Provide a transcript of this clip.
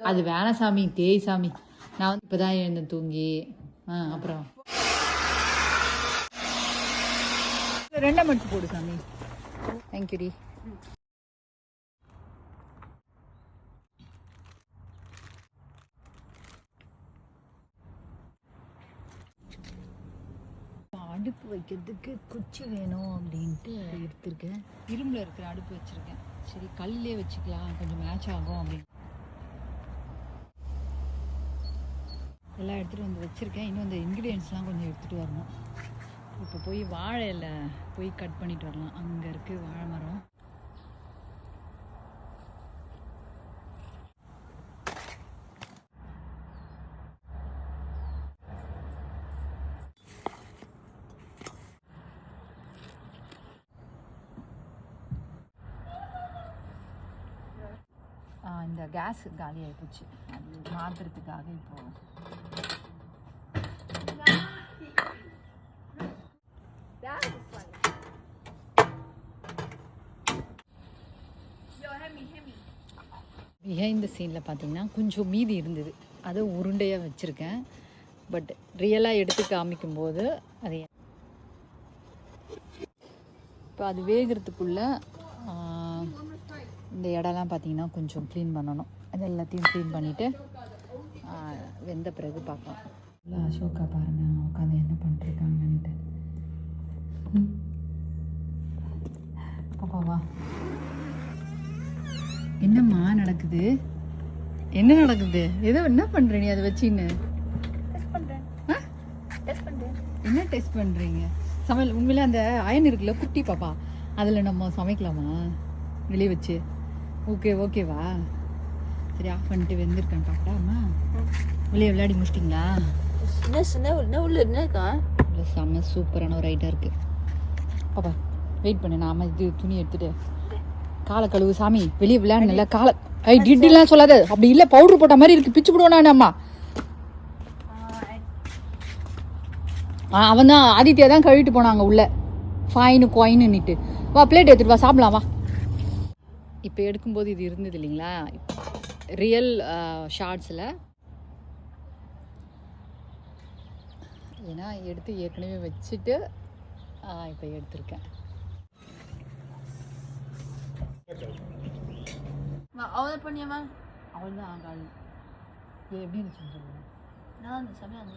அது வேணாம் சாமி, தேய் சாமி. நான் வந்து இப்போ தான் எழுந்து தூங்கி. அப்புறம் 2 மட்டும் போடு சாமி. தேங்க்யூடி. அடுப்பு வைக்கிறதுக்கு குச்சி வேணும் அப்படின்ட்டு எடுத்திருக்கேன். இரும்பில் இருக்கிற அடுப்பு வச்சுருக்கேன். சரி கல்லே வச்சுக்கலாம், கொஞ்சம் மேட்ச் ஆகும் அப்படின்னு எல்லாம் எடுத்துகிட்டு வந்து வச்சுருக்கேன். இன்னும் இந்த இன்க்ரீடியன்ஸ்லாம் கொஞ்சம் எடுத்துகிட்டு வரணும். இப்போ போய் வாழையில் போய் கட் பண்ணிட்டு வரலாம். அங்கே இருக்குது வாழை மரம். இந்த கேஸ் காலி ஆகிப்போச்சு. அது மாற்றுறதுக்காக இப்போது பிஹைண்ட் த சீனில் பார்த்தீங்கன்னா கொஞ்சம் மீதி இருந்தது. அதை உருண்டையாக வச்சுருக்கேன். பட் ரியலாக எடுத்து காமிக்கும்போது அது இப்போ அது வேகிறதுக்குள்ளே இந்த இடம்லாம் பார்த்திங்கன்னா கொஞ்சம் க்ளீன் பண்ணணும். அது எல்லாத்தையும் க்ளீன் பண்ணிவிட்டு வெந்த பிறகு பார்க்கலாம். இல்லை அசோகா பாருங்கள் உட்காந்து என்ன பண்ணிட்டுருக்காங்கன்ட்டு. பாப்பாவா என்னம்மா நடக்குது? என்ன நடக்குது? ஏதோ என்ன பண்ணுற நீ அதை வச்சுன்னு? என்ன டெஸ்ட் பண்ணுறீங்க? சமையல் உண்மையிலே அந்த அயன் இருக்குல்ல குட்டி பாப்பா, அதில் நம்ம சமைக்கலாமா வெளியே வச்சு? ஓகேவா? சரி ஆஃப் பண்ணிட்டு வெந்திருக்கான்னு பார்க்கலாமா? வெளியே விளையாடி முடிச்சிட்டிங்களா? இல்லை செம்ம சூப்பரான ஒரு ஐட்டம் இருக்குது பாப்பா. வெயிட் பண்ணு, நாம இது துணி எடுத்துட்டு காலை கழுவு சாமி. வெளியே விளையாடல காலை டிட்டுலாம் சொல்லாத. அப்படி இல்லை பவுடர் போட்ட மாதிரி இருக்குது, பிச்சு போடுவோம். அம்மா அவன் தான் ஆதித்யா தான் கழுவிட்டு போனாங்க உள்ள கோயின்னுட்டு. வா பிளேட் எடுத்துட்டு வா, சாப்பிடலாம் வா. இப்போ எடுக்கும்போது இது இருந்தது இல்லைங்களா ரியல் ஷார்ட்ஸில். ஏன்னா எடுத்து ஏற்கனவே வச்சுட்டு இப்போ எடுத்திருக்கேன். அவ்வளோதான் ஆகாது. எப்படி இருந்துச்சுன்னு சொல்லுங்க. நான் சமையல்